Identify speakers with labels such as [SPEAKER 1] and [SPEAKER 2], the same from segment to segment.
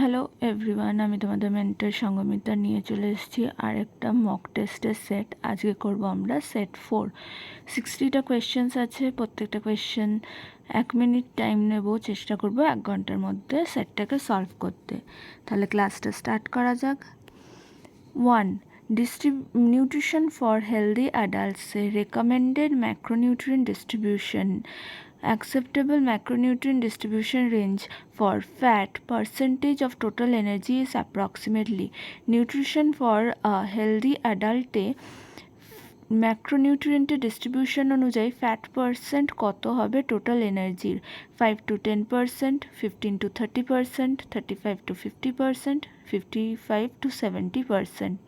[SPEAKER 1] Hello everyone, আমি তোমাদের mentor সঙ্গমিতা নিয়ে চলে এসেছি আর একটা মক টেস্টের সেট। আজকে করব আমরা set-4। 60টা কোয়েশ্চেন্স আছে, প্রত্যেকটা কোয়েশ্চেন 1 মিনিট টাইম নেব, চেষ্টা করব 1 ঘন্টার মধ্যে সেটটাকে সলভ করতে। তাহলে ক্লাসটা স্টার্ট করা যাক। 1. Nutrition for healthy adults. Recommended macronutrient distribution. Acceptable macronutrient distribution range for fat percentage of total energy is approximately. Nutrition for a healthy adult ম্যাক্রোনিউট্রিয়েন্টের ডিস্ট্রিবিউশন অনুযায়ী ফ্যাট পার্সেন্ট কত হবে টোটাল এনার্জির? 5 to 10%, 15 to 30%, 35 to 50%, 55 to 70%.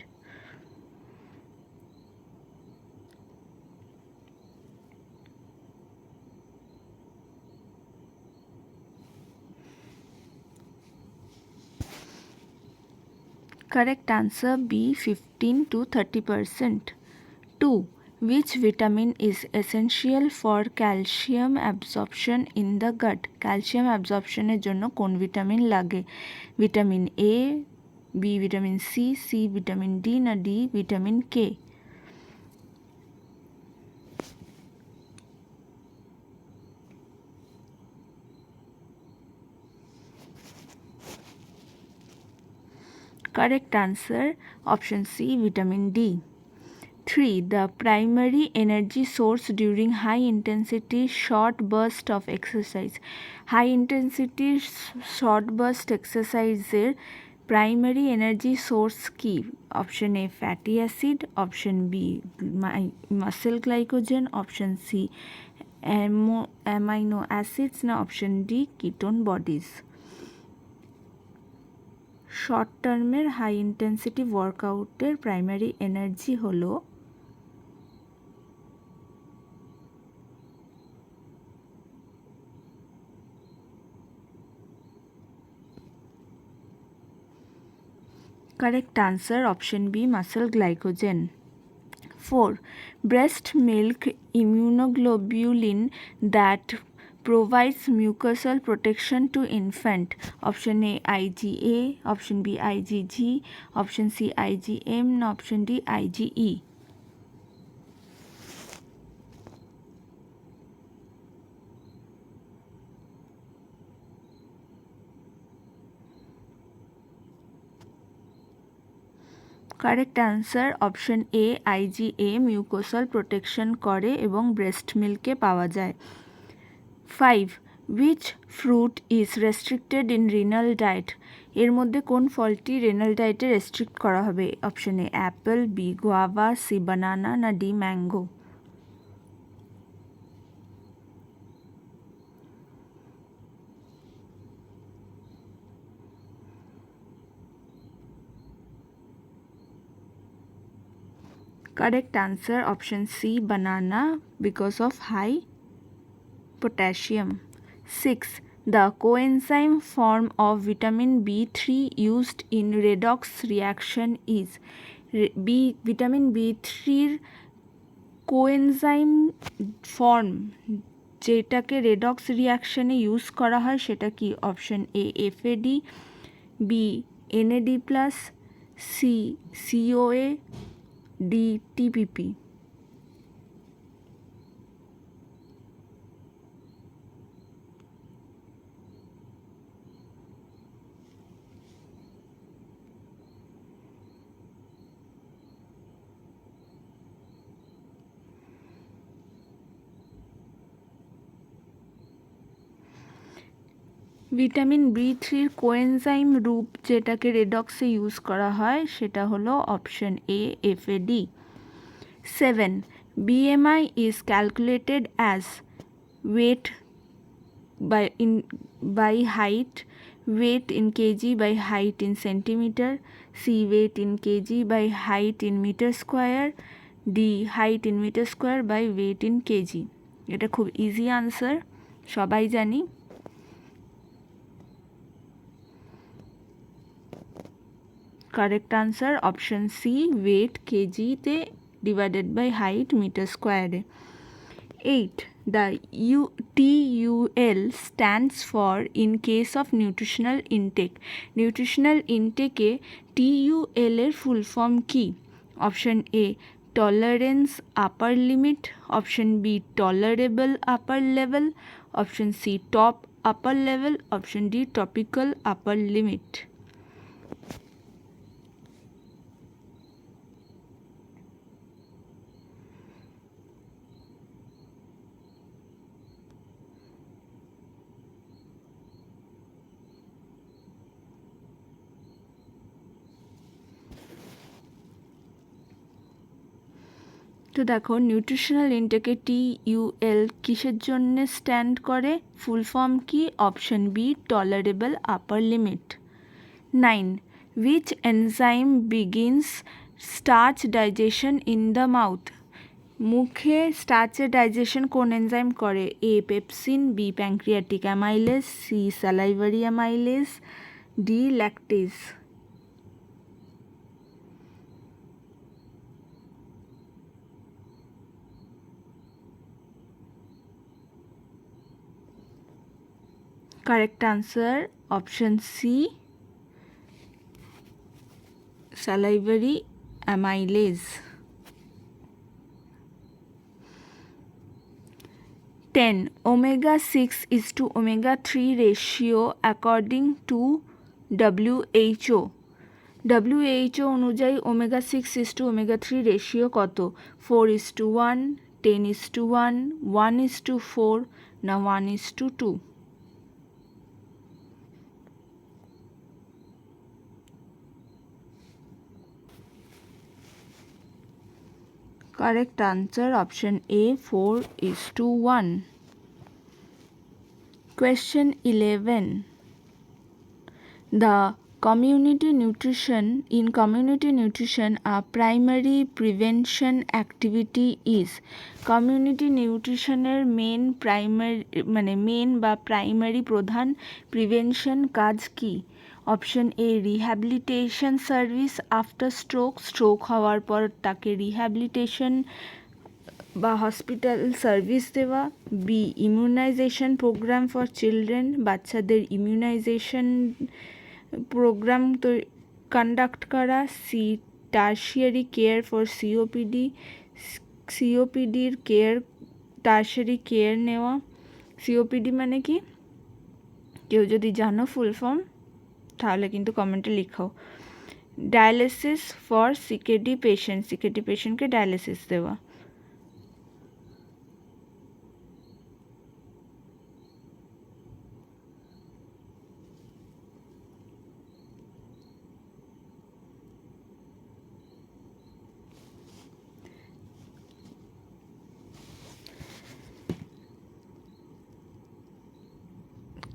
[SPEAKER 1] Correct answer B, 15 to 30%. 2. Which vitamin is essential for calcium absorption in the gut? Calcium absorption এর জন্য কোন vitamin লাগে? Vitamin A, B vitamin C, C vitamin D না D vitamin K? Correct answer option C, vitamin D. 3. The primary energy source during high intensity short burst of exercise. High intensity short burst exercise এর primary energy source কি? Option A fatty acid, option B muscle glycogen, option C amino acids না option D ketone bodies. Short টার্মের high intensity ওয়ার্কআউটের primary energy হলো correct answer option B muscle glycogen. 4. Breast milk immunoglobulin that provides mucosal protection to infant. Option A IgA, option B IgG, option C IgM, option D IgE. Correct answer option A IGA mucosal protection করে এবং breast মিল্কে পাওয়া যায়। 5. Which fruit is restricted in renal diet? এর মধ্যে কোন ফলটি renal ডায়েটে restrict করা হবে? Option A apple, B guava, C banana না D mango? Correct answer option C banana because of high potassium. 6. The coenzyme form of vitamin B3 used in redox reaction is vitamin B3 এর coenzyme form যেটাকে redox রিয়াকশনে use করা হয় সেটা কি? Option A FAD, B NAD plus, C CoA, D TPP. Vitamin B3 coenzyme রূপ যেটাকে রেডক্সে ইউজ করা হয় সেটা হলো option A FAD. 7. BMI is calculated as weight by height, weight in kg by height in centimeter, C weight in kg by height in meter square, D height in meter square by weight in kg. এটা খুব easy answer, সবাই জানি। Correct answer option C weight কেজিতে divided by height meter স্কোয়ারে। 8. The TUL stands for in case of nutritional intake. Nutritional intake TUL এর full form কি? Option A tolerance upper limit, option B tolerable upper level, option C top upper level, option D topical upper limit. তো দেখো nutritional ইনটেকে TUL কিসের জন্য stand করে? Full form কি? Option B tolerable upper limit. 9. Which enzyme begins starch digestion in the mouth? মুখে স্টার্চের digestion কোন এনজাইম করে? A pepsin, B pancreatic amylase, C salivary amylase, D lactase. Correct answer option C salivary amylase. 10. Omega 6 is to omega 3 ratio according to WHO. WHO অনুযায়ী omega 6 is to omega 3 ratio কত? 4:1, 10:1, 1:4 না 1:2? Correct answer option A 4:1. Question 11. The community nutrition a primary prevention activity is. Community nutritionের main বা primary প্রধান prevention কাজ কি? Option A rehabilitation service after stroke হওয়ার পর তাকে রিহ্যাবিলিটেশন বা হসপিটাল সার্ভিস দেওয়া, B immunization programme for children বাচ্চাদের ইমিউনাইজেশন প্রোগ্রাম কন্ডাক্ট করা, সি টার্সিয়ারি কেয়ার ফর সিওপিডির কেয়ার টার্সিয়ারি কেয়ার নেওয়া। সিওপিডি মানে কি? কেউ যদি জানো ফুল ফর্ম তাহলে কিন্তু কমেন্টে লিখো। ডায়ালিসিস ফর সিকেডি পেশেন্টকে ডায়ালিসিস দেওয়া।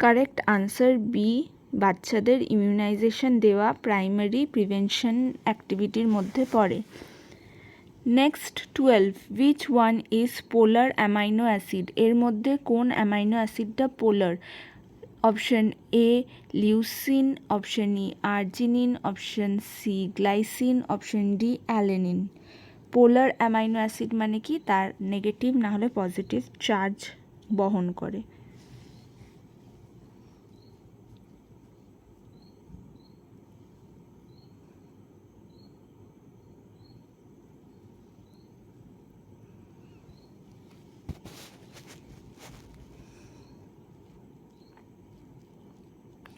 [SPEAKER 1] কারেক্ট আনসার বি বাচ্চাদের ইমিউনাইজেশন দেওয়া প্রাইমারি প্রিভেনশন অ্যাক্টিভিটির মধ্যে পড়ে। Next 12. Which one is polar amino acid? এর মধ্যে কোন অ্যামাইনো অ্যাসিডটা polar? Option A leucine, option E arginine, option C glycine, option D alanine. Polar amino acid মানে কি? তার নেগেটিভ না হলে পজিটিভ চার্জ বহন করে।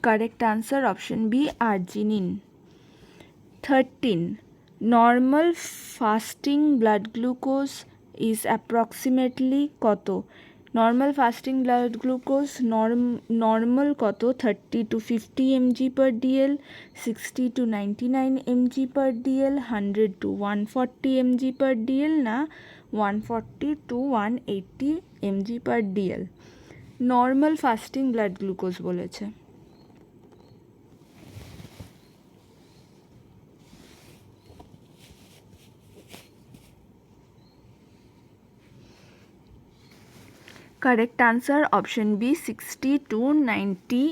[SPEAKER 1] Correct answer option B arginine. 13. Normal fasting blood glucose is approximately কত? Normal fasting blood glucose normal কত? 30 to 50 mg per dl, 60 to 99 mg per dl, 100 to 140 mg per dl না 140 to 180 mg per dl। Normal fasting blood glucose বলেছে। Correct answer option B 60 to 90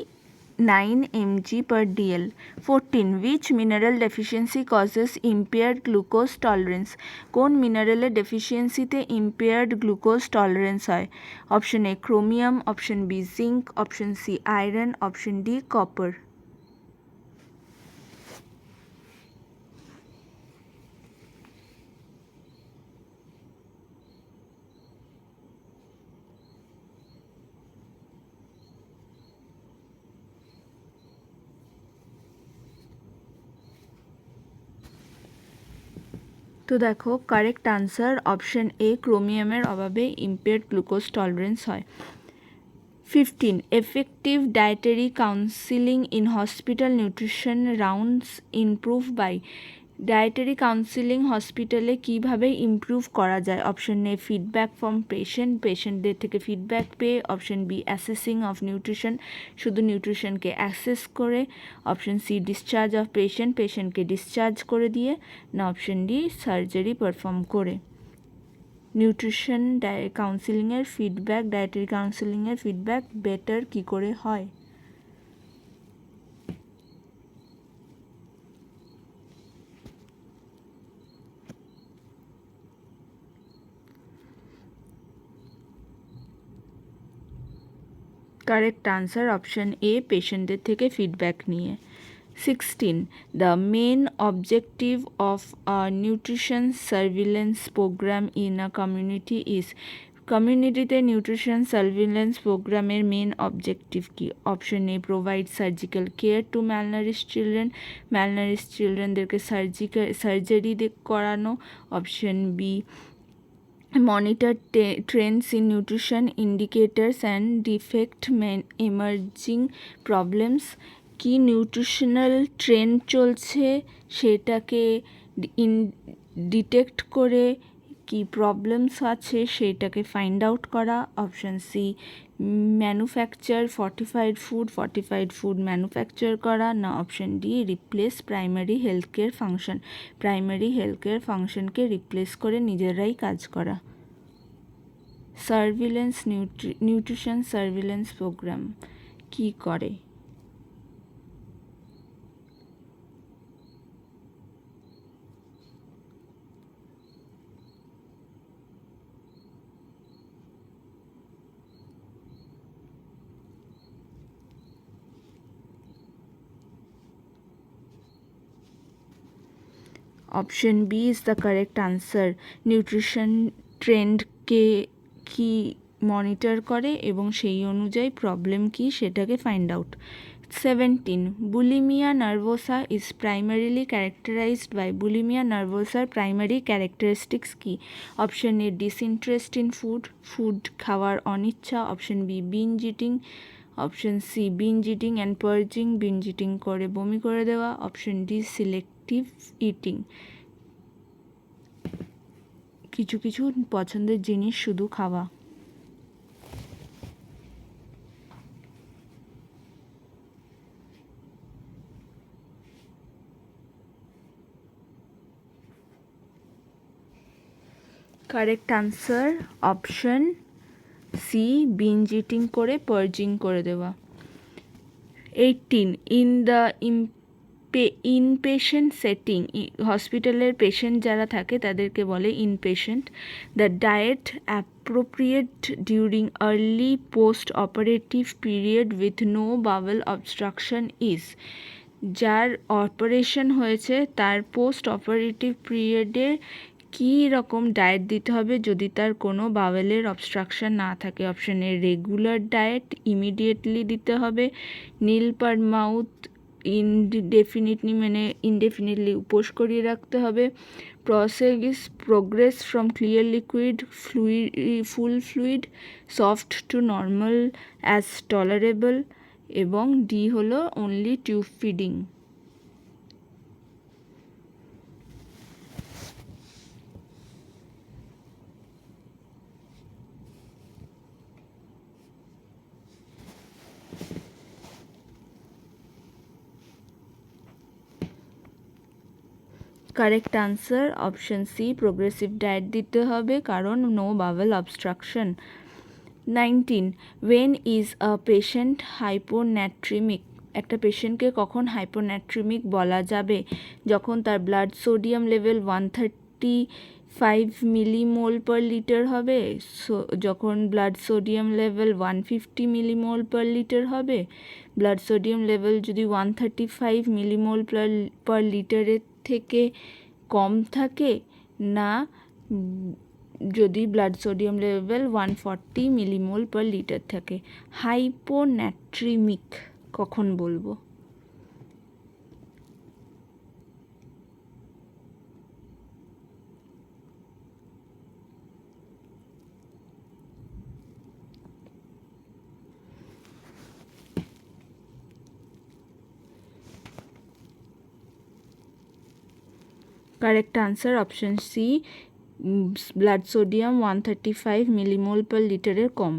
[SPEAKER 1] 9 mg per dl. 14. Which mineral deficiency causes impaired glucose tolerance? কোন মিনারেলের ডেফিসিয়েন্সিতে impaired glucose tolerance হয়? Option A chromium, option B zinc, option C iron, option D copper. তো দেখো correct answer option A ক্রোমিয়ামের অভাবে impaired glucose tolerance হয়। 15. Effective dietary counseling in hospital nutrition rounds improve by. Dietary counselling হসপিটালে কীভাবে improve করা যায়? Option A feedback from পেশেন্টদের থেকে ফিডব্যাক পেয়ে, option B assessing of nutrition, শুধু নিউট্রিশনকে অ্যাসেস করে, অপশন সি ডিসচার্জ অফ পেশেন্টকে ডিসচার্জ করে দিয়ে, না অপশন ডি সার্জারি পারফর্ম করে। নিউট্রিশন কাউন্সিলিংয়ের ফিডব্যাক, ডায়েটারি কাউন্সিলিংয়ের ফিডব্যাক বেটার কী করে হয়? কারেক্ট আনসার অপশন এ পেশেন্টদের থেকে ফিডব্যাক নিয়ে। 16. The main objective of a nutrition surveillance program in a community is. কমিউনিটিতে নিউট্রিশন সার্ভিলেন্স প্রোগ্রামের মেন অবজেক্টিভ কি? Option A provide surgical care to malnourish চিলড্রেনদেরকে সার্জারি করানো, option B monitor trends in nutrition indicators and defect emerging problems. কি nutritional trend চলছে সেটাকে detect করে কি প্রবলেমস আছে সেটাকে ফাইন্ড আউট করা, option C manufacture fortified food manufacture করা, না option D replace primary health care ফাংশনকে রিপ্লেস করে নিজেরাই কাজ করা। সার্ভিলেন্স নিউট্রিশন সার্ভিলেন্স প্রোগ্রাম কি করে? Option B is the correct answer. Nutrition ট্রেন্ডকে কি মনিটর করে এবং সেই অনুযায়ী প্রবলেম কি সেটাকে find out. 17. Bulimia nervosa is primarily characterised by. Bulimia নার্ভোসার প্রাইমারি ক্যারেক্টারিস্টিক্স কি? Option A disinterest in food খাওয়ার অনিচ্ছা, option B binge eating, option C binge eating and purging, binge eating করে বমি করে দেওয়া, অপশন ডি সিলেক্টিভ ইটিং, কিছু কিছু পছন্দের জিনিস শুধু খাওয়া। Correct answer option C binge eating করে পার্জিং করে দেওয়া। 18. ইন দ্য ইনপেশেন্ট সেটিং, হসপিটালের পেশেন্ট যারা থাকে তাদেরকে বলে inpatient. The diet appropriate during early post operative period with no bowel obstruction is. যার অপারেশন হয়েছে তার পোস্ট অপারেটিভ পিরিয়ডে কী রকম ডায়েট দিতে হবে যদি তার কোনো বাওয়েলের অবস্ট্রাকশন না থাকে? Option a regular diet immediately দিতে হবে, নীল পার মাউথ ইনডেফিনিটলি উপোস করিয়ে রাখতে হবে, progress from clear liquid full fluid soft to normal as tolerable, এবং ডি হলো only tube feeding. Correct answer option C progressive diet দিতে হবে কারণ no bowel obstruction. 19. When is a patient hyponatremic? একটা পেশেন্টকে কখন হাইপোন্যাট্রিমিক বলা যাবে? যখন তার blood sodium level 135 millimole per litre হবে, যখন blood sodium level 150 millimole per litre হবে, ব্লাড সোডিয়াম লেভেল যদি 135 মিলিমোল পার লিটারের থেকে কম থাকে, না যদি blood sodium level 140 millimole per litre থাকে। হাইপোন্যাট্রিমিক কখন বলবো? Correct answer option C, blood sodium 135 millimole per লিটারের কম।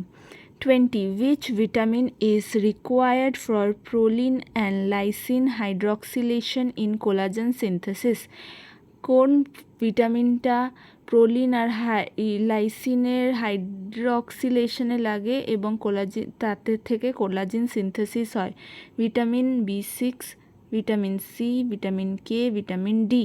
[SPEAKER 1] 20. Which vitamin is required for proline and lysine hydroxylation in collagen synthesis? কোন ভিটামিনটা প্রোলিন আর লাইসিনের হাইড্রক্সিলেশনে লাগে এবং কোলাজিন তাতে থেকে কোলাজিন সিনথেসিস হয়? Vitamin B6, vitamin C, vitamin K, vitamin D.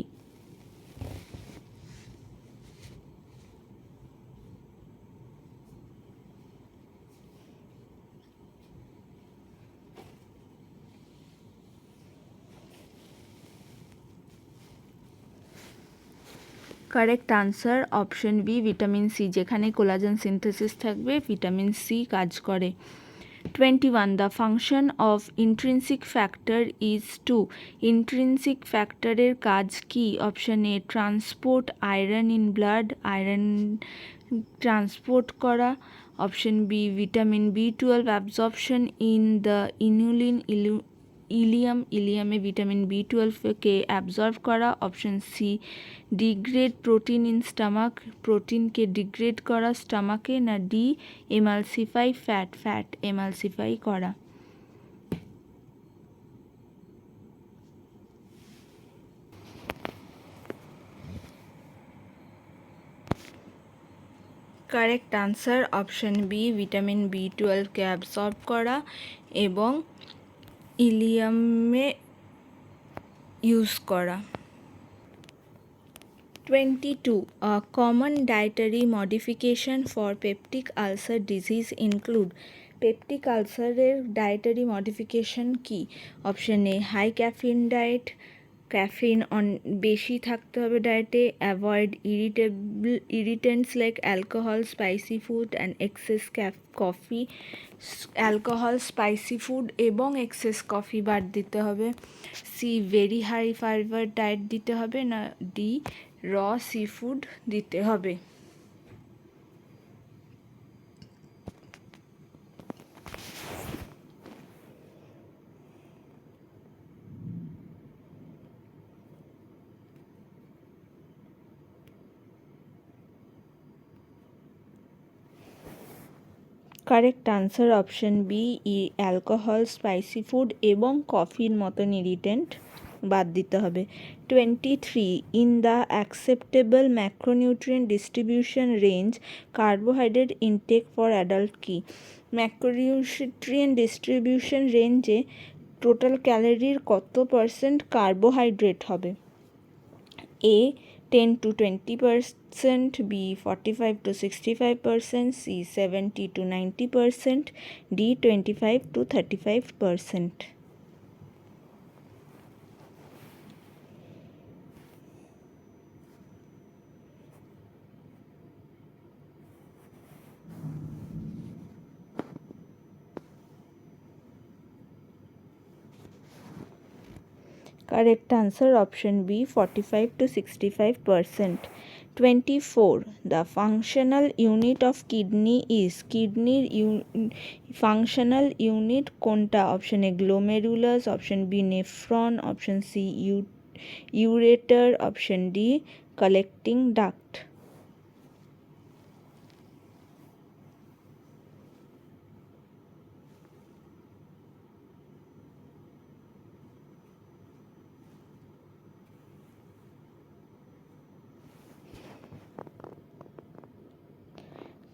[SPEAKER 1] Correct answer option B, vitamin C. যেখানে collagen synthesis থাকবে vitamin C কাজ করে। 21. The function of intrinsic factor is to. intrinsic ফ্যাক্টরের কাজ কি? Option A transport iron in blood, iron transport করা। Option B vitamin B12 absorption in the ইলিয়ামে vitamin B12কে অ্যাবজর্ব করা। Option C degrade protein in stomach, প্রোটিনকে degrade করা স্টামাকে। না ডি এমালসিফাই ফ্যাট এমালসিফাই করা। Correct answer option B, vitamin B12কে অ্যাবজর্ব করা এবং ইলিয়ামে ইউজ করা। 22. A common dietary modification for peptic ulcer disease include. Peptic আলসারের ডায়েটারি মডিফিকেশন কি? Option A high caffeine diet, caffeine বেশি থাকতে হবে ডায়েটে। Avoid irritants like alcohol, spicy food and excess coffee. Alcohol, spicy food এবং excess coffee বাদ দিতে হবে। C very high fibre diet দিতে হবে। না D raw seafood food হবে। Correct answer option B, alcohol, spicy food এবং কফির মতন ইরিটেন্ট বাদ দিতে হবে। 23. In the acceptable macronutrient distribution range carbohydrate intake for adult কি? ম্যাক্রোনিউট্রিয়েন্ট ডিস্ট্রিবিউশন রেঞ্জে টোটাল ক্যালোরির কত পার্সেন্ট কার্বোহাইড্রেট হবে? A 10 to 20%, B 45 to 65%, C 70 to 90%, D 25 to 35%. Correct answer option B, 45 to 65%. 24. The functional unit of kidney is. Kidney functional unit কোনটা? Option A glomerulus, option B nephron, option C ureter, option D collecting duct.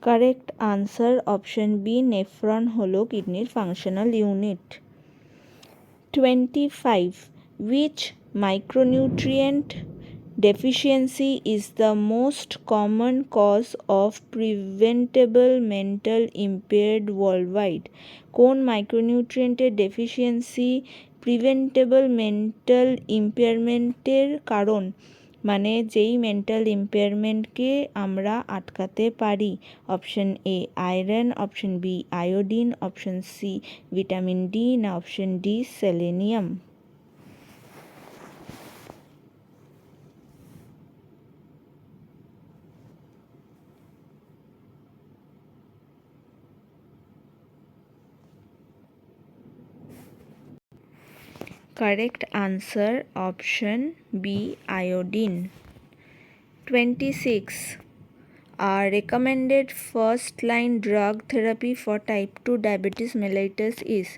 [SPEAKER 1] Correct answer option B nephron হলো কিডনির functional unit. 25. Which micronutrient deficiency is the most common cause of preventable mental impaired worldwide? কোন মাইক্রোনিউট্রিয়েন্টের deficiency preventable mental ইম্পেয়ারমেন্টের কারণ, মানে যেই mental ইম্পেয়ারমেন্টকে আমরা আটকাতে পারি? Option A iron, option B iodine, option C vitamin D, না option D selenium? Correct answer option B iodine. 26. A recommended first line drug therapy for type 2 diabetes mellitus is?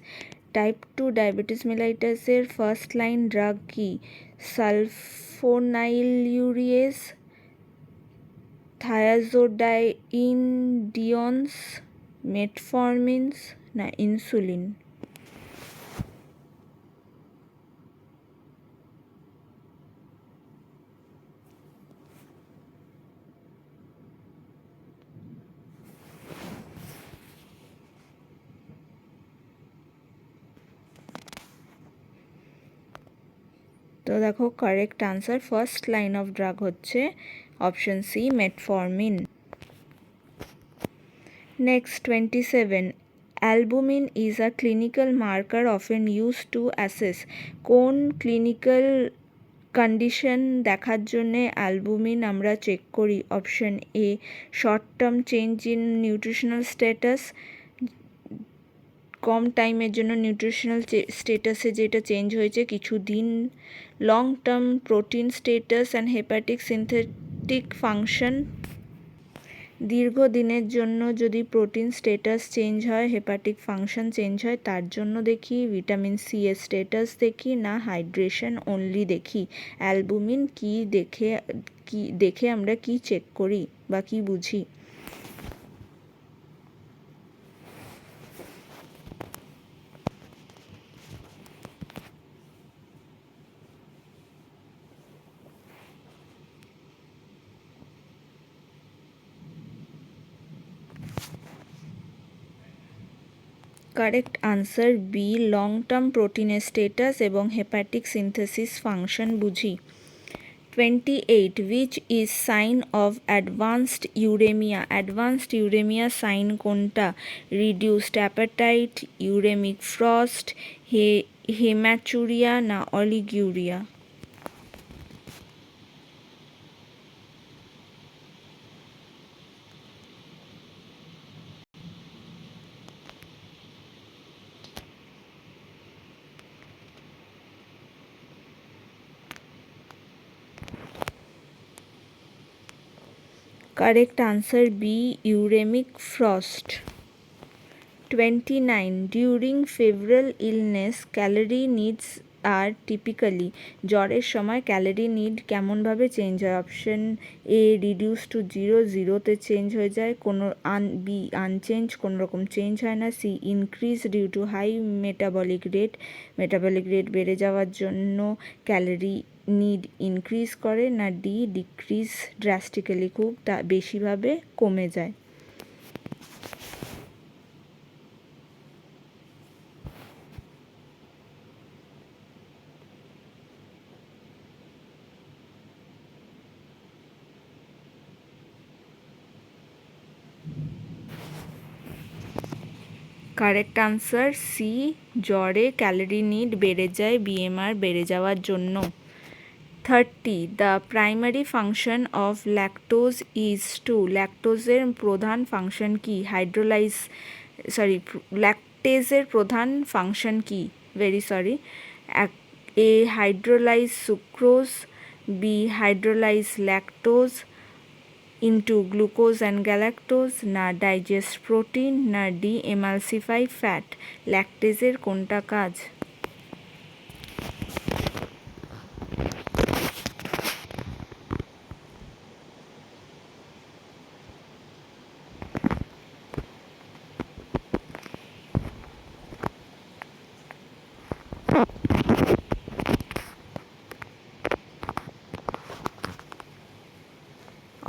[SPEAKER 1] Type 2 diabetes মেলাইটাসের first line drug কি? Sulphonylureas, thiazolidinediones, metformins, না insulin? তো দেখো correct answer first line of drug হচ্ছে option C metformin. Next 27. Albumin is a clinical marker often use to assess? কোন clinical condition দেখার জন্যে albumin আমরা চেক করি? Option A short term change in nutritional status, কম টাইমের জন্য nutritional স্টেটাসে যেটা চেঞ্জ হয়েছে কিছু দিন, long term protein status and hepatic synthetic function, দীর্ঘদিনের জন্য যদি প্রোটিন স্টেটাস চেঞ্জ হয়, হেপাটিক ফাংশন চেঞ্জ হয়, তার জন্য দেখি, ভিটামিন সি এর স্টেটাস দেখি, না হাইড্রেশন অনলি দেখি? অ্যালবুমিন কি দেখে আমরা কি চেক করি বা কি বুঝি? Correct answer B long term প্রোটিনের স্টেটাস এবং হেপাটিক সিনথেসিস ফাংশন বুঝি। 28. Which is sign of advanced uremia? Advanced uraemia sign কোনটা? Reduced appetite, uraemic frost, haematuria, না oliguria? Correct answer B uremic frost. 29. During febrile illness calorie needs are typically? জ্বরের সময় calorie need কেমনভাবে change হয়? Option A reduce to zero, জিরোতে change হয়ে যায়, কোনো বি আনচেঞ্জ, কোনো রকম চেঞ্জ হয় না, C increase due to high metabolic rate, metabolic rate বেড়ে যাওয়ার জন্য ক্যালোরি নিড ইনক্রিজ করে, না ডি ডিক্রিজ ড্রাস্টিক্যালি, খুব বেশিভাবে কমে যায়? কারেক্ট আনসার সি জ্বরে ক্যালোরি নিড বেড়ে যায় বিএমআর বেড়ে যাওয়ার জন্য। 30. The primary function of lactose is to? ল্যাকটোজের প্রধান ফাংশন কি? ল্যাকটেজের প্রধান ফাংশন কি? A hydrolyse sucrose, B hydrolyse lactose into glucose and galactose, না ডাইজেস্ট প্রোটিন, না ডি এমালসিফাই ফ্যাট? ল্যাকটেজের কোনটা কাজ?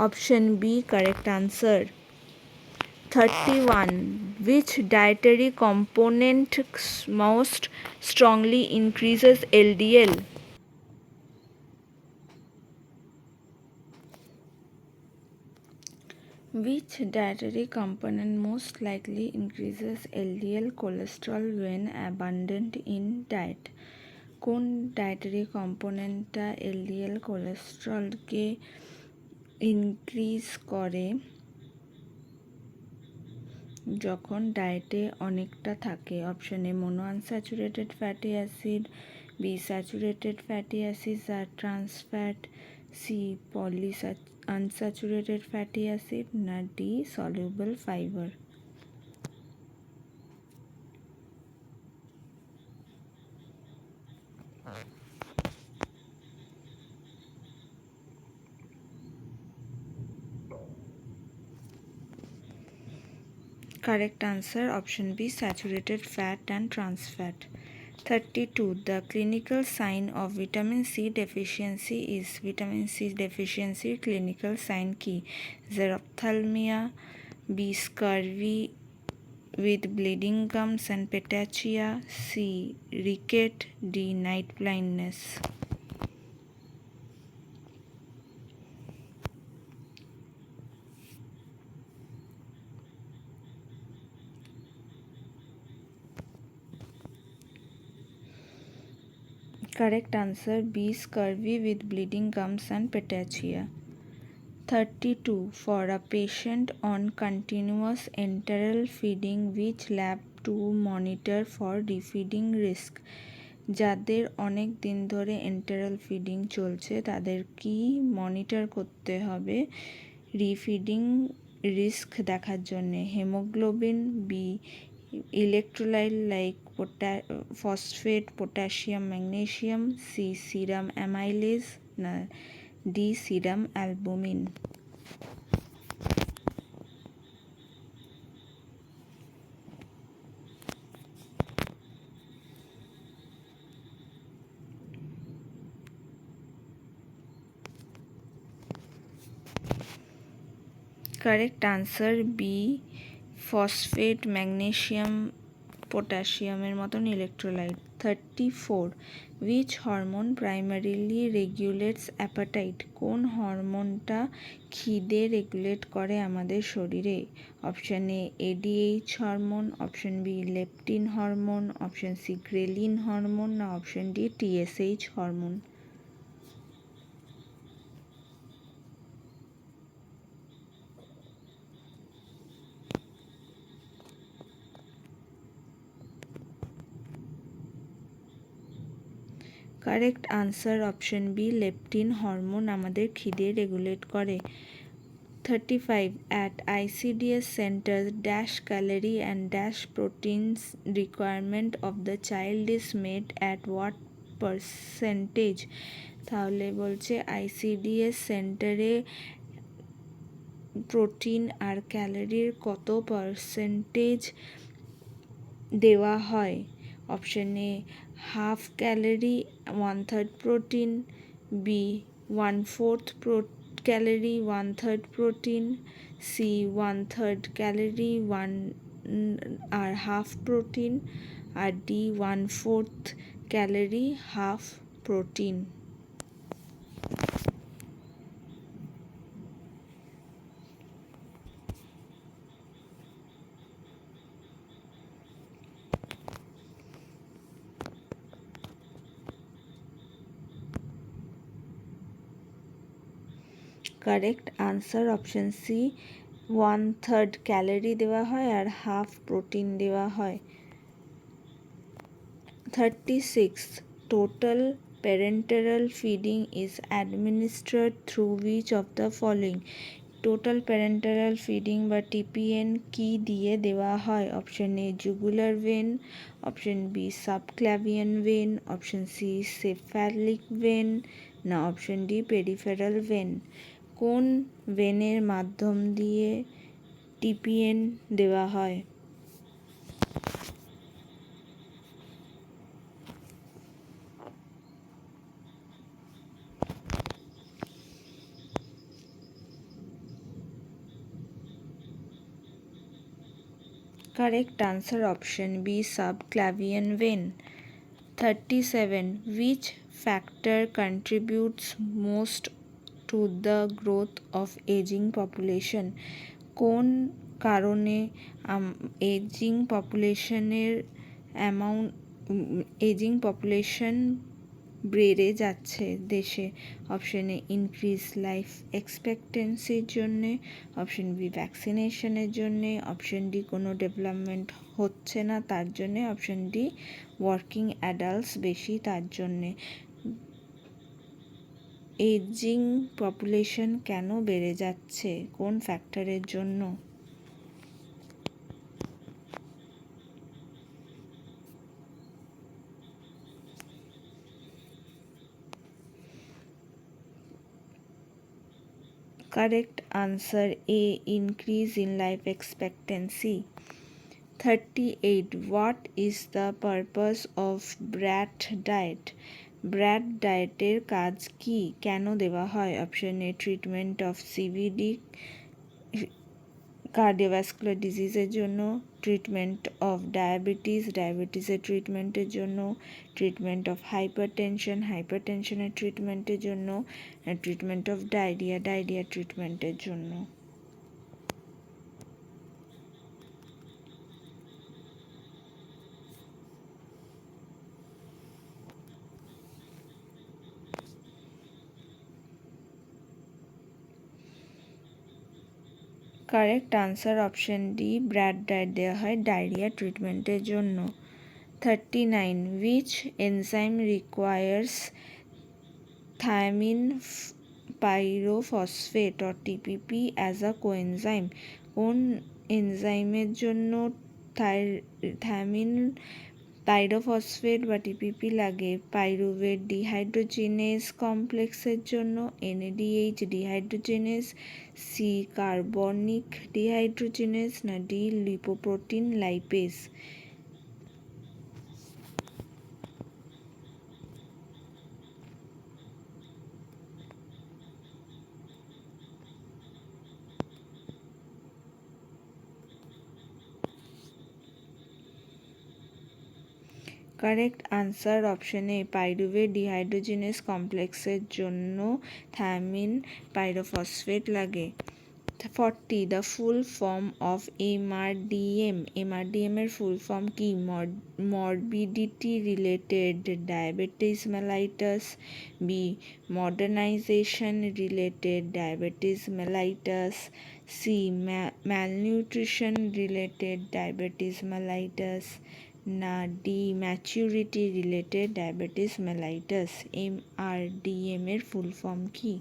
[SPEAKER 1] Option B, correct answer. 31. Which dietary component most strongly increases LDL? Which dietary component most likely increases LDL cholesterol when abundant in diet? কোন dietary কম্পোনেন্টটা LDL কোলেস্ট্রলকে increase করে যখন ডায়েটে অনেকটা থাকে? Option A mono unsaturated fatty acid, B saturated fatty acid আর trans fat, C poly unsaturated fatty acid, না D soluble fibre? Correct answer, option B, saturated fat and trans fat. 32. The clinical sign of vitamin C deficiency is vitamin C deficiency clinical sign কি? Xerophthalmia, B scurvy with bleeding gums and petachia, C ricket, D night blindness. Correct answer, B scurvy with bleeding gums and petachia. 32. For a patient on continuous enteral feeding, which lab to monitor for refeeding risk? যাদের অনেক দিন ধরে এন্টারাল feeding চলছে তাদের কি monitor করতে হবে রিফিডিং risk দেখার জন্যে? Haemoglobin, B electrolyte like phosphate, potassium, magnesium, C serum amylase, না D serum albumin? Correct answer, B phosphate, magnesium, পটাশিয়ামের মতন electrolyte. 34. Which hormone primarily regulates appetite? কোন হরমোনটা খিদে রেগুলেট করে আমাদের শরীরে? Option A ADH hormone, option B leptin hormone, option C ghrelin hormone, না option D TSH hormone? Correct answer, option B leptin hormone আমাদের খিদে রেগুলেট করে। 35. At ICDS centers, dash calorie and dash proteins requirement of the child is met at what percentage? তাহলে বলছে ICDS সেন্টারে protein আর ক্যালোরির কত percentage দেওয়া হয়? Option A half calorie 1/3 protein, B 1/4 calorie 1/3 protein, C 1/3 calorie আর half protein, আর D 1/4 calorie half protein? Correct answer, option C 1/3 calorie দেওয়া হয় আর হাফ প্রোটিন দেওয়া হয়। 36. Total parenteral feeding is administered through which of the following? Total parenteral feeding বা TPN কি দিয়ে দেওয়া হয়? Option A jugular vein, option B subclavian vein, option C cephalic vein, না অপশন ডি পেরিফেরাল ভেন? কোন ভেনের মাধ্যম দিয়ে টিপিএন দেওয়া হয়? Correct answer option B, subclavian vein. 37. Which factor contributes most to the growth of aging population? কোন কারণে ageing population বেড়ে যাচ্ছে দেশে? অপশন এ ইনক্রিজ লাইফ এক্সপেক্টেন্সির জন্যে, অপশন বি ভ্যাকসিনেশনের জন্যে, অপশন ডি কোনো ডেভেলপমেন্ট হচ্ছে না তার জন্যে, অপশন ডি ওয়ার্কিং অ্যাডাল্টস বেশি তার জন্যে। এজিং পপুলেশন কেন বেড়ে যাচ্ছে, কোন ফ্যাক্টরের জন্য? Correct answer A, increase in life expectancy. 38. What is the purpose of BRAT diet? BRAT ডায়েটের কাজ কি, কেন দেওয়া হয়? Option A treatment of CVD cardiovascular ডিজিজের জন্য, ট্রিটমেন্ট অফ ডায়াবেটিসের ট্রিটমেন্টের জন্য, ট্রিটমেন্ট অফ হাইপারটেনশনের ট্রিটমেন্টের জন্য, ট্রিটমেন্ট অফ ডায়রিয়া ট্রিটমেন্টের জন্য। Correct answer option D, Brad diet দেওয়া হয় ডায়রিয়া ট্রিটমেন্টের জন্য। 39. Which enzyme requires thiamine pyrophosphate or TPP as a coenzyme? কোন এনজাইমের জন্য থায়ামিন পাইরোফসফেট বা টিপিপি লাগে? পাইরুভেট ডিহাইড্রোজিনেজ কমপ্লেক্সের জন্য, NADH dehydrogenase, C carbonic dehydrogenase, না D lipoprotein lipase? Correct answer option A, pyruvate dehydrogenase কমপ্লেক্সের জন্য থায়ামিন পাইরোফসফেট লাগে। 40. The full form of MRDM এর ফুল ফর্ম কি? Morbidity related diabetes mellitus, B modernisation related diabetes mellitus, C malnutrition related diabetes mellitus, না D maturity related diabetes mellitus? MRDM এর full form কি?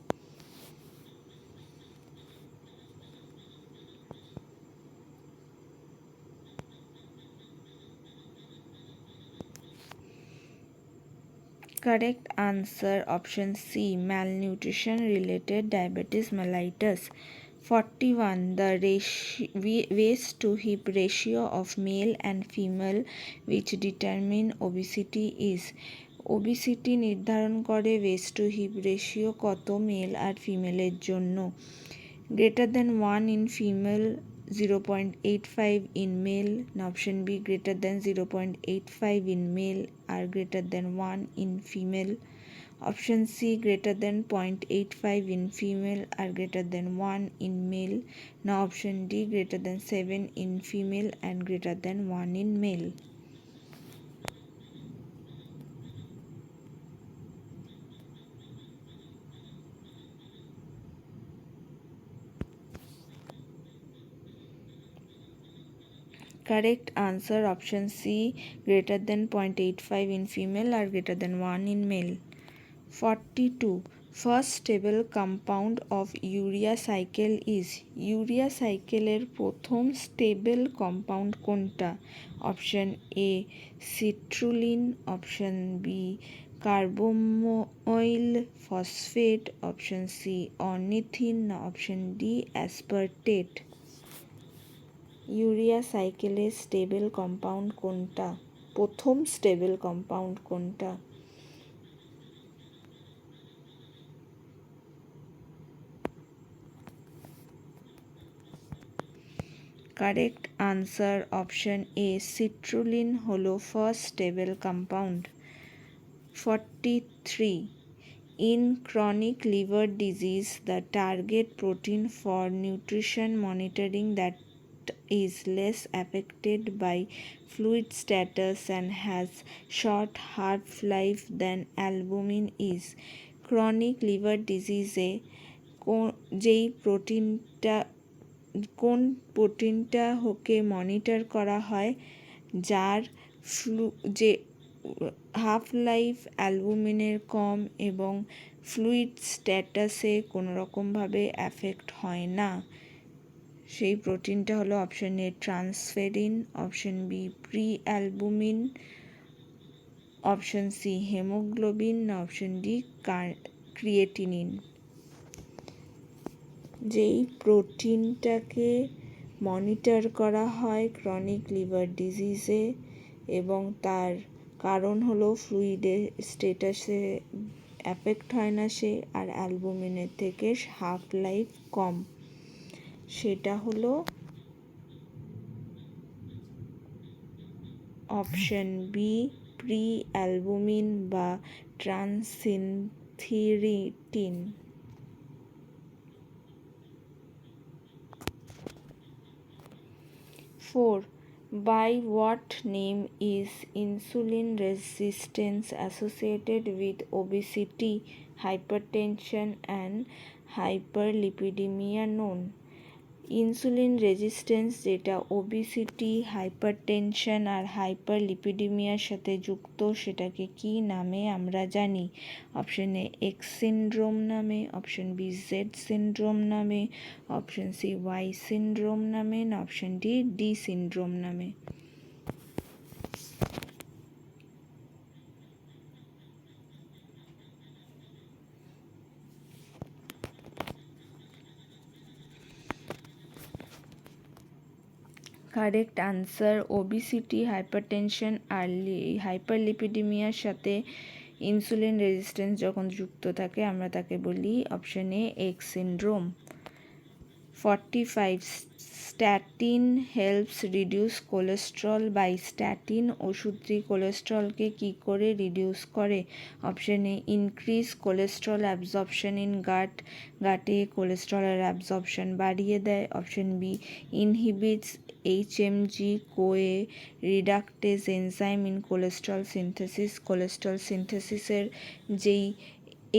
[SPEAKER 1] Correct answer option C, malnutrition related diabetes mellitus. 41. The waist to hip ratio of male and female which determine obesity is? obesity নির্ধারণ করে waist to hip ratio কত mail আর ফিমেলের জন্য? greater than 1 in female, 0.85 in male, option B greater than 0.85 in male or greater than 1 in female, option C greater than 0.85 in female or greater than 1 in male, now option D greater than 7 in female and greater than 1 in male. Correct answer option C, greater than 0.85 in female or greater than 1 in male. 42. First stable compound of urea cycle is? urea cycle এর প্রথম stable compound কোনটা? Option A citrulline, option B carbamoyl phosphate, option C ornithine, না option D aspartate? Urea সাইকেলের stable compound কোনটা, প্রথম stable compound কোনটা? Correct answer option A, citrulline হলো first stable compound. 43. In chronic liver disease, the target protein for nutrition monitoring that is less affected by fluid status and has short half-life than albumin is. Chronic liver disease যেই প্রোটিনটা কোন প্রোটিনটা হোকে monitor করা হয় যার যে half life অ্যালবুমিনের কম এবং fluid স্ট্যাটাসে কোনোরকমভাবে affect হয় না, সেই প্রোটিনটা হলো option A transferrin, option B prealbumin, option C haemoglobin না অপশন ডি ক্রিয়েটিনিন। যেই প্রোটিনটাকে মনিটর করা হয় ক্রনিক লিভার ডিজিজে এবং তার কারণ হলো ফ্লুইডের স্টেটাসে অ্যাফেক্ট হয় না সে, আর অ্যালবুমিনের থেকে হাফ লাইফ কম, সেটা হলো অপশন বি প্রি অ্যালবুমিন বা ট্রান্সিনথিরিটিন। 4. By what name is insulin resistance associated with obesity, hypertension and hyperlipidemia known? Insulin resistance যেটা ওবিসিটি, হাইপারটেনশন আর হাইপারলিপিডিমিয়ার সাথে যুক্ত, সেটাকে কি নামে আমরা জানি? অপশন এ এক্স সিন্ড্রোম নামে, অপশন বি জেড সিন্ড্রোম নামে, অপশন সি ওয়াই সিন্ড্রোম নামে না অপশন ডি ডি সিন্ড্রোম নামে। কারেক্ট আনসার ওবিসিটি, হাইপারটেনশন আর হাইপারলিপিডিমিয়ার সাথে ইনসুলিন রেজিস্ট্যান্স যখন যুক্ত থাকে আমরা তাকে বলি option A X syndrome. 45. Statin helps reduce cholesterol by statin ওষুধটি কোলেস্ট্রলকে কি করে রিডিউস করে? Option A increase cholesterol absorption in গাটে কোলেস্ট্রলের অ্যাবজর্পশন বাড়িয়ে দেয়, option B inhibits HMG CoA reductase enzyme in cholesterol সিনথেসিসের যেই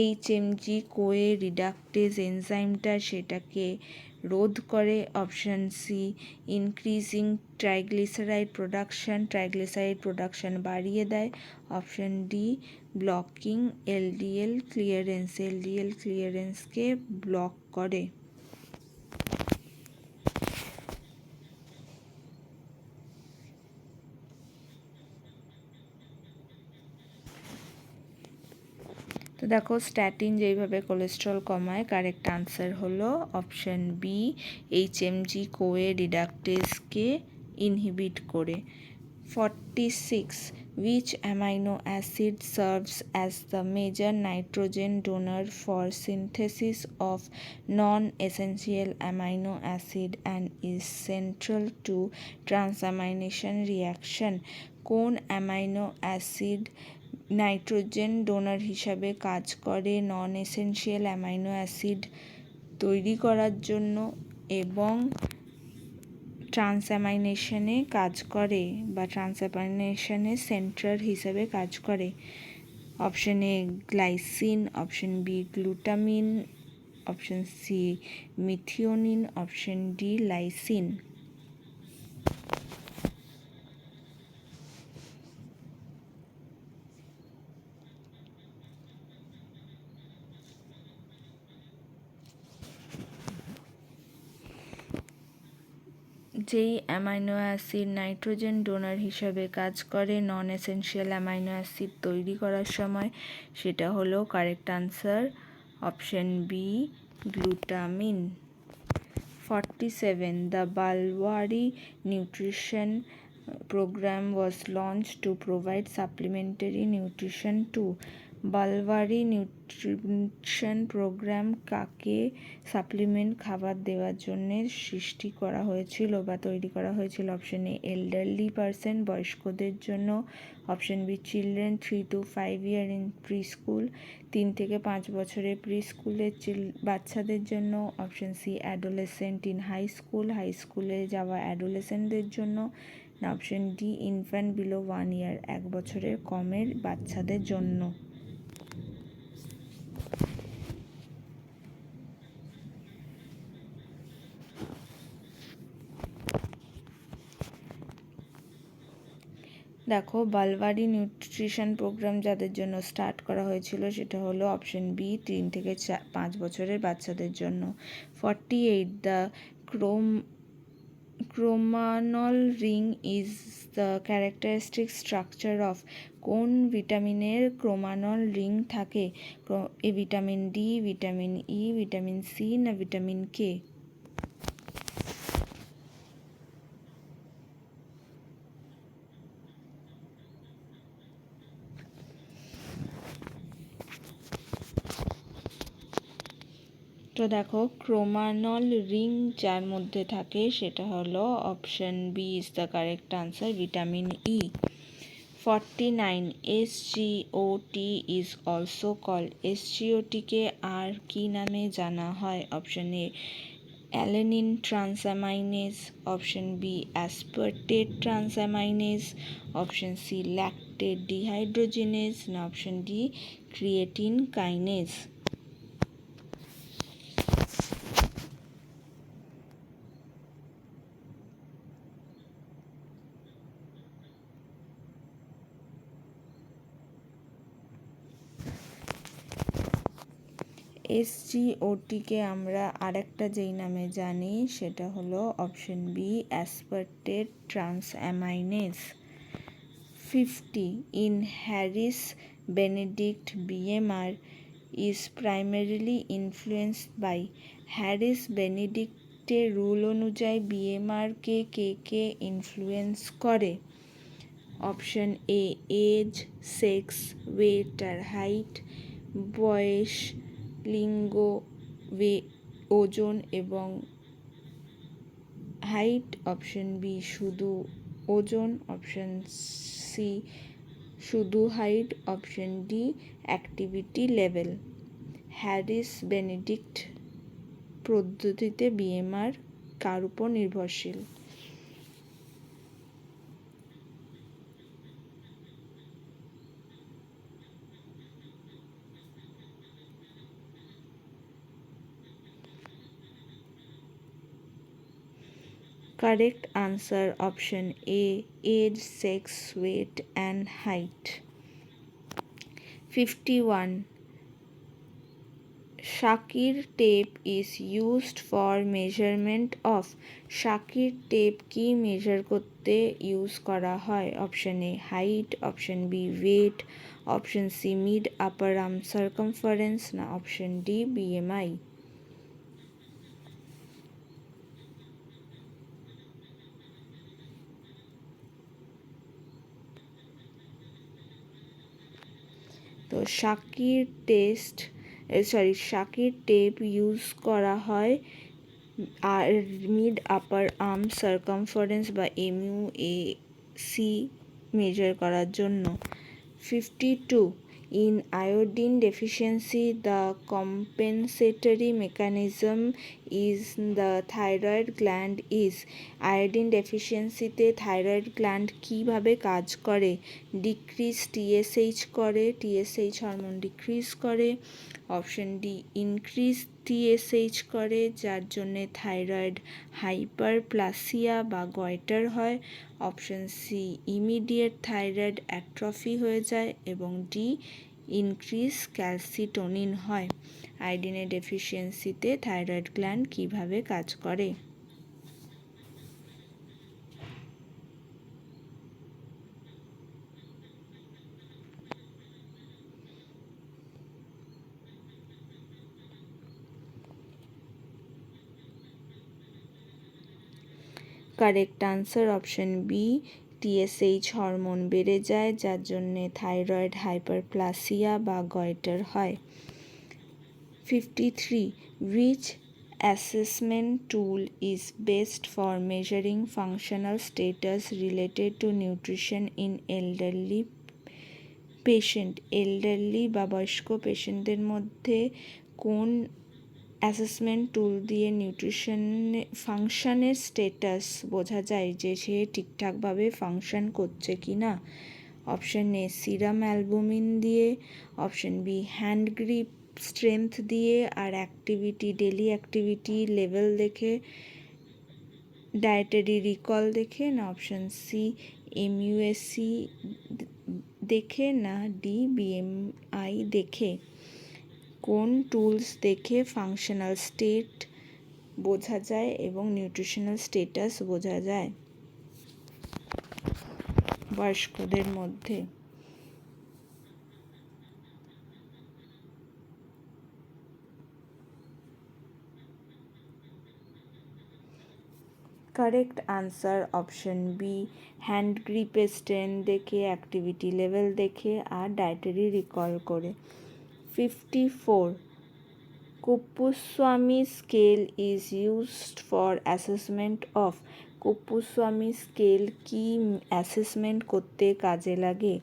[SPEAKER 1] এইচএমজি কোয়ে রিডাক্টেজ এনজাইমটা সেটাকে রোধ করে, option C increasing triglyceride production বাড়িয়ে দেয়, অপশন ডি ব্লকিং এলডিএল ক্লিয়ারেন্সকে ব্লক করে। তো দেখো স্ট্যাটিন যেইভাবে কোলেস্ট্রল কমায়, কারেক্ট আনসার হলো অপশন বি এইচএমজি কোয়ে রিডাক্টেজকে ইনহিবিট করে। 46. Which amino acid serves as the major nitrogen donor for synthesis of non-essential amino acid and is central to transamination reaction? কোন amino acid nitrogen donor হিসাবে কাজ করে নন essential amino acid তৈরি করার জন্য এবং ট্রান্সঅ্যামাইনেশনে কাজ করে বা ট্রান্সঅ্যামাইনেশনে সেন্ট্রাল হিসেবে কাজ করে? Option A glycine, option B glutamine, option C methionine, option D lysine. যেই অ্যামাইনো অ্যাসিড নাইট্রোজেন ডোনার হিসাবে কাজ করে নন এসেনশিয়াল অ্যামাইনো অ্যাসিড তৈরি করার সময়, সেটা হলো correct answer option B glutamine. 47. The Balwari Nutrition Program was launched to provide supplementary nutrition to Balwadi nutrition programme কাকে সাপ্লিমেন্ট খাবার দেওয়ার জন্য সৃষ্টি করা হয়েছিল বা তৈরি করা হয়েছিল? অপশন এ এল্ডারলি পারসন, বয়স্কদের জন্য। Option B children 3 to 5 year in pre school, 3 থেকে 5 বছরের প্রি স্কুলের বাচ্চাদের জন্য। Option C adolescent in high school, high স্কুলে যাওয়া অ্যাডোলেসেন্টদের জন্য। Option D infant below 1 year, 1 বছরের কমের বাচ্চাদের জন্য। দেখো, বালওয়ারি নিউট্রিশন প্রোগ্রাম যাদের জন্য স্টার্ট করা হয়েছিল সেটা হলো অপশন বি 3 থেকে 5 বছরের বাচ্চাদের জন্য। 48 the chromanol ring is the characteristic structure of. কোন ভিটামিনের ক্রোমানল রিং থাকে? A vitamin D, vitamin E, vitamin C না ভিটামিন কে? তো দেখো, ক্রোমানল রিং যার মধ্যে থাকে সেটা হলো option B is the correct answer, vitamin E. 49 SGOT is also called. এসজিওটিকে আর কি নামে জানা হয়? Option A alanine transaminase, option B aspartate transaminase, option C lactate dehydrogenase না অপশন ডি ক্রিয়েটিন কাইনেজ? এসজিওটিকে আমরা আরেকটা যেই নামে জানি সেটা হলো option B aspartate transaminase. 50 in Harris Benedict BMR is primarily influenced by। Harris বেনেডিক্টের রুল অনুযায়ী বিএমআর কে কে ইনফ্লুয়েন্স করে? Option A age, sex, weight আর হাইট, বয়স, লিঙ্গ, ওজন এবং হাইট। অপশন বি শুধু ওজন, অপশন সি শুধু height, option D activity level. Harris Benedict পদ্ধতিতে বিএমআর কার উপর নির্ভরশীল? Correct answer option A age, sex, weight and height. 51 Shakir tape is used for measurement of। Shakir tape কি measure করতে use করা হয়? Option A height, option B weight, option C mid upper arm circumference না option D BMI? তো Shakir tape use করা হয় আর mid upper arm circumference বা MUAC মেজার করার জন্য। 52 in iodine deficiency the compensatory mechanism is the thyroid gland is. Iodine ডেফিসিয়েন্সিতে thyroid gland কীভাবে কাজ করে? ডিক্রিজ TSH করে, TSH হরমোন ডিক্রিজ করে। অপশন ডি ইনক্রিজ TSH করে যার জন্যে থাইরয়েড হাইপারপ্লাসিয়া বা গয়টার হয়। Option C immediate thyroid atrophy হয়ে যায় এবং ডি ইনক্রিজ ক্যালসিটোনিন হয়। আয়োডিনের ডেফিসিয়েন্সিতে থাইরয়েড গ্ল্যান্ড কীভাবে কাজ করে? Correct answer option B TSH hormone বেড়ে যায়, যার জন্যে থাইরয়েড হাইপারপ্লাসিয়া বা গয়টার হয়। 53. Which assessment tool is best for measuring functional status related to nutrition in elderly patient? Elderly বা বয়স্ক পেশেন্টদের মধ্যে কোন অ্যাসেসমেন্ট টুল দিয়ে ফাংশনের স্টেটাস বোঝা যায় যে সে ঠিকঠাকভাবে ফাংশন করছে কি না? অপশন এ সিরাম অ্যালবুমিন দিয়ে, option B hand grip strength দিয়ে আর ডেলি অ্যাক্টিভিটি লেভেল দেখে, ডায়েটারি রিকল দেখে, না অপশন সি MUSC দেখে, না ডি BMI দেখে। কোন টুলস দেখে ফাংশনাল স্টেট বোঝা যায় এবং নিউট্রিশনাল স্টেটাস বোঝা যায় বয়স্কদের মধ্যে? Correct answer option B hand grip strength দেখে, অ্যাক্টিভিটি লেভেল দেখে আর ডায়েটারি রিকল করে। 54. Kuppuswamy scale is used for assessment of. Kuppuswamy scale কি অ্যাসেসমেন্ট করতে কাজে লাগে?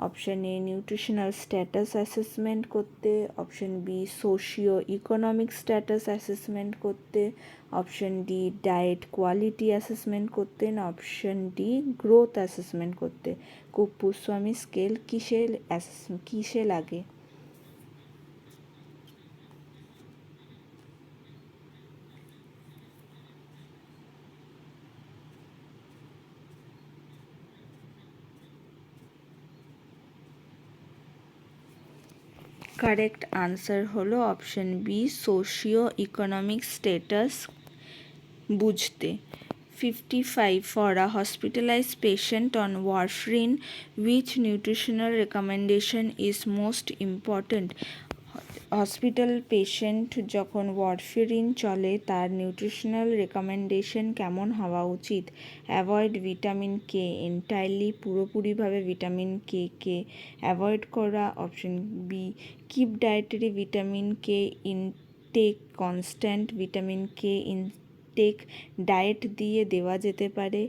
[SPEAKER 1] Option A nutritional status assessment করতে, option B socio economic status assessment করতে, option D diet quality assessment করতে, না অপশন ডি গ্রোথ অ্যাসেসমেন্ট করতে। কুপুস্বামী স্কেল কিসে লাগে? কারেক্ট আনসার হলো option B socio economic status বুঝতে। 55. For a hospitalized patient on warfarin, which nutritional recommendation is most important? Hospital patient যখন warfarin চলে তার নিউট্রিশনাল রেকমেন্ডেশন কেমন হওয়া উচিত? অ্যাভয়েড ভিটামিন কে এন্টায়ারলি, পুরোপুরিভাবে ভিটামিন কে অ্যাভয়েড করা, option B keep dietary vitamin K intake constant, vitamin K intake diet দিয়ে দেওয়া যেতে পারে,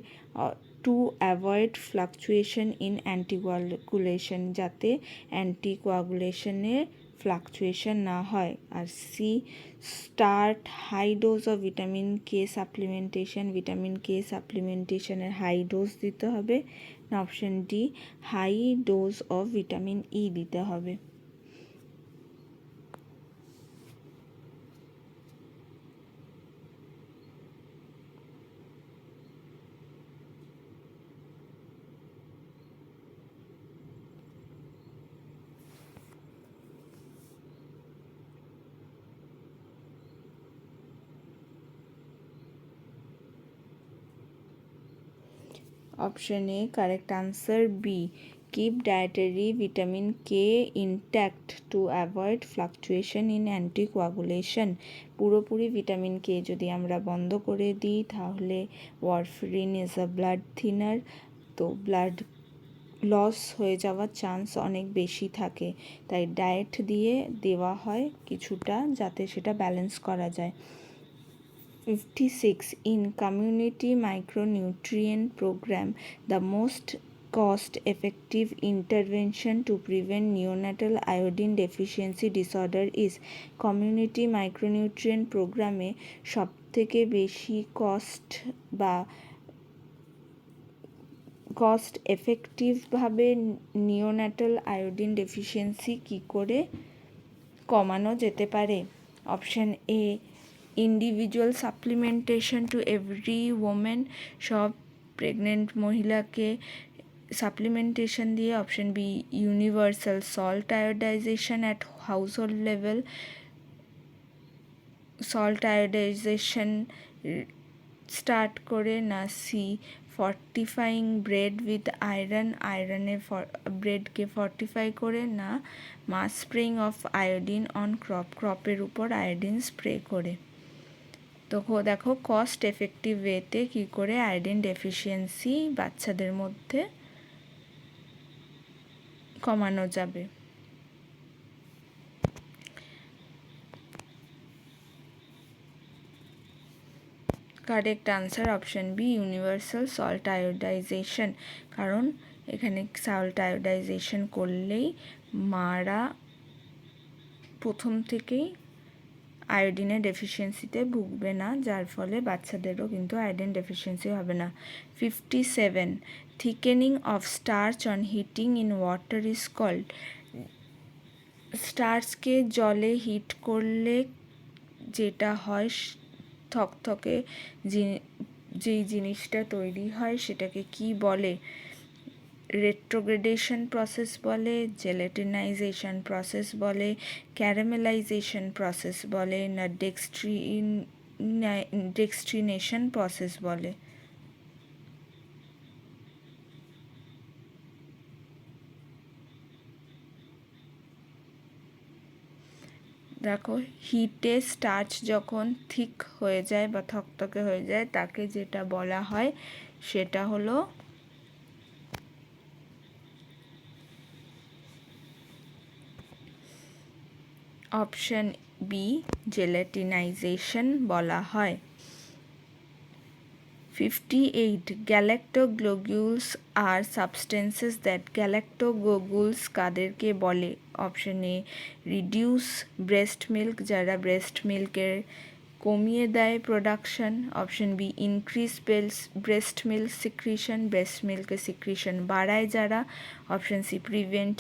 [SPEAKER 1] to avoid fluctuation in anticoagulation, যাতে অ্যান্টিকোয়াগুলেশনে ফ্লাকচুয়েশন না হয়, আর C start high dose of vitamin K supplementation, vitamin K সাপ্লিমেন্টেশনের হাই ডোজ দিতে হবে, না option D high dose of vitamin E দিতে হবে। Option A correct answer B keep dietary vitamin K intact to avoid fluctuation in anticoagulation. পুরোপুরি vitamin K যদি আমরা বন্ধ করে দিই তাহলে warfarin is a blood thinner, তো ব্লাড লস হয়ে যাওয়ার চান্স অনেক বেশি থাকে, তাই ডায়েট দিয়ে দেওয়া হয় কিছুটা যাতে সেটা ব্যালেন্স করা যায়। 56. In community micronutrient program, the most cost-effective intervention to prevent neonatal iodine deficiency disorder is. Community micronutrient প্রোগ্রামে সবথেকে বেশি কস্ট এফেক্টিভভাবে নিওন্যাটাল আয়োডিন ডেফিসিয়েন্সি কী করে কমানো যেতে পারে? Option A individual supplementation to every women, সব প্রেগনেন্ট মহিলাকে সাপ্লিমেন্টেশন দিয়ে, option B universal salt iodisation at household level, salt iodisation start করে, না সি ফর্টিফাইং ব্রেড উইথ ব্রেডকে ফর্টিফাই করে, না mass spraying of iodine on ক্রপের উপর আয়োডিন স্প্রে করে। তো দেখো কস্ট এফেক্টিভ ওয়েতে কী করে আয়োডিন ডেফিসিয়েন্সি বাচ্চাদের মধ্যে কমানো যাবে। Correct answer option B, universal salt iodisation. কারণ এখানে সল্ট আয়োডাইজেশন করলেই মারা প্রথম থেকেই আয়োডিনের ডেফিসিয়েন্সিতে ভুগবে না, যার ফলে বাচ্চাদেরও কিন্তু আয়োডিন ডেফিসিয়েন্সি হবে না। 57, thickening of starch on heating in water is called. স্টার্চকে জলে হিট করলে যেটা হয় থকথকে যেই জিনিসটা তৈরি হয় সেটাকে কি বলে? রেট্রোগ্রেডেশন প্রসেস বলে, জেলেটিনাইজেশন প্রসেস বলে, ক্যারামেলাইজেশন প্রসেস বলে, না ডেক্সট্রিনেশন প্রসেস বলে? দেখো, হিটে স্টার্চ যখন থিক হয়ে যায় বা থকথকে হয়ে যায় তাকে যেটা বলা হয় সেটা হলো অপশন বি, জেলেটিনাইজেশন বলা হয়। 58, galactoglobules are substances that galactoglobules কাদেরকে বলে? Option A, reduce breast milk, যারা ব্রেস্ট মিল্কের কমিয়ে দেয় প্রোডাকশন। Option B, increase breast milk secretion, breast মিল্কের সিক্রিশন বাড়ায় যারা। অপশন সি, প্রিভেন্ট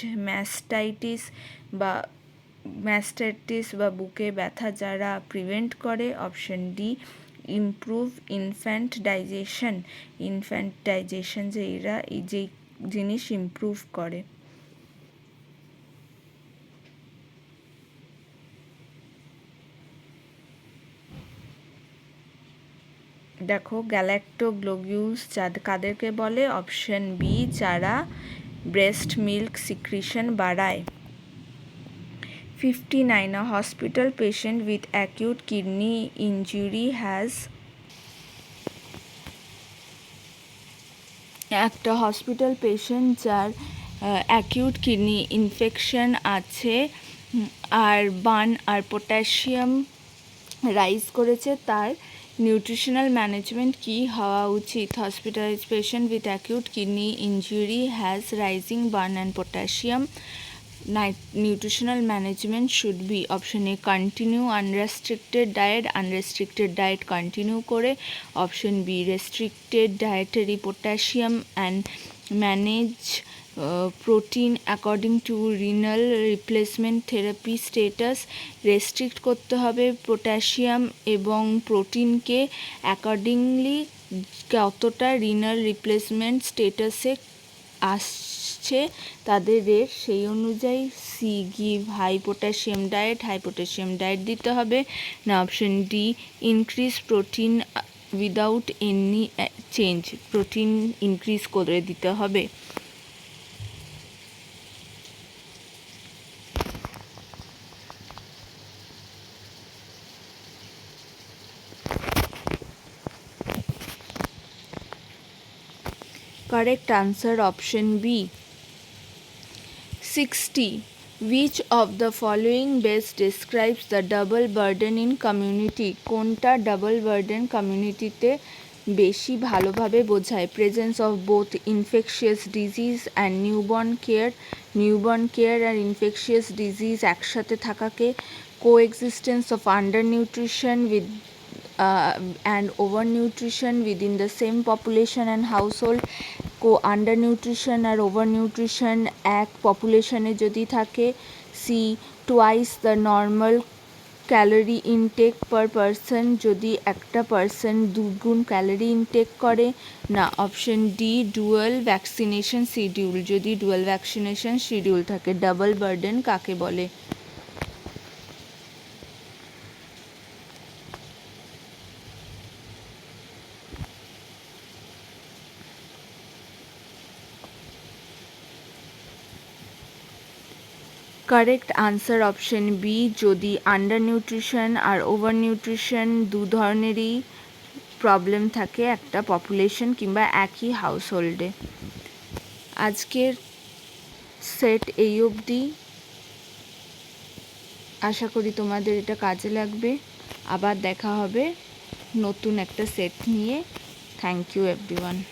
[SPEAKER 1] ম্যাস্টাইটিস বা বুকে ব্যথা যারা প্রিভেন্ট করে। Option D, improve infant digestion যে এরা এই যে জিনিস ইমপ্রুভ করে। দেখো, গ্যালাক্টোগ্লোবিউলস কাদেরকে বলে? অপশন বি, যারা ব্রেস্ট মিল্ক সিক্রিশন বাড়ায়। 59, a hospital patient with acute kidney injury has একটা হসপিটাল পেশেন্ট যার অ্যাকিউট কিডনি ইনফেকশন আছে আর বার্ন আর পটাশিয়াম রাইজ করেছে, তার নিউট্রিশনাল ম্যানেজমেন্ট কি হওয়া উচিত? Hospitalised patient with acute kidney injury has rising burn and potassium, nutritional management should be option A, continue unrestricted diet continue করে। option B, restricted dietary potassium and manage protein according to renal replacement therapy status। Restrict করতে হবে potassium এবং প্রোটিনকে accordingly কতটা renal replacement স্টেটাসে আসছে তাদের রেট, সেই অনুযায়ী C, give high potassium diet দিতে হবে। না option D, increase protein without any change, protein increase করে দিতে হবে। Correct answer option B. 60, which of the following best describes the double burden in community? কোনটা ডাবল বার্ডেন কমিউনিটিতে বেশি ভালোভাবে বোঝায়? Presence of both infectious disease and newborn care আর infectious disease একসাথে থাকাকে, coexistence of under nutrition with and overnutrition within the same population and household, under nutrition আর over nutrition এক পপুলেশনে যদি থাকে। C, twice the normal calorie intake per person, যদি একটা পারসন দুগুণ ক্যালোরি ইনটেক করে। না option D, dual vaccination schedule, যদি ডুয়াল ভ্যাকসিনেশন শিডিউল থাকে। ডাবল বার্ডেন কাকে বলে? Correct answer option B. যদি আন্ডার নিউট্রিশন আর ওভার নিউট্রিশন দু ধরনেরই প্রবলেম থাকে একটা পপুলেশন কিংবা একই হাউসহোল্ডে। আজকের সেট এই অবধি। আশা করি তোমাদের এটা কাজে লাগবে। আবার দেখা হবে নতুন একটা সেট নিয়ে। Thank you everyone.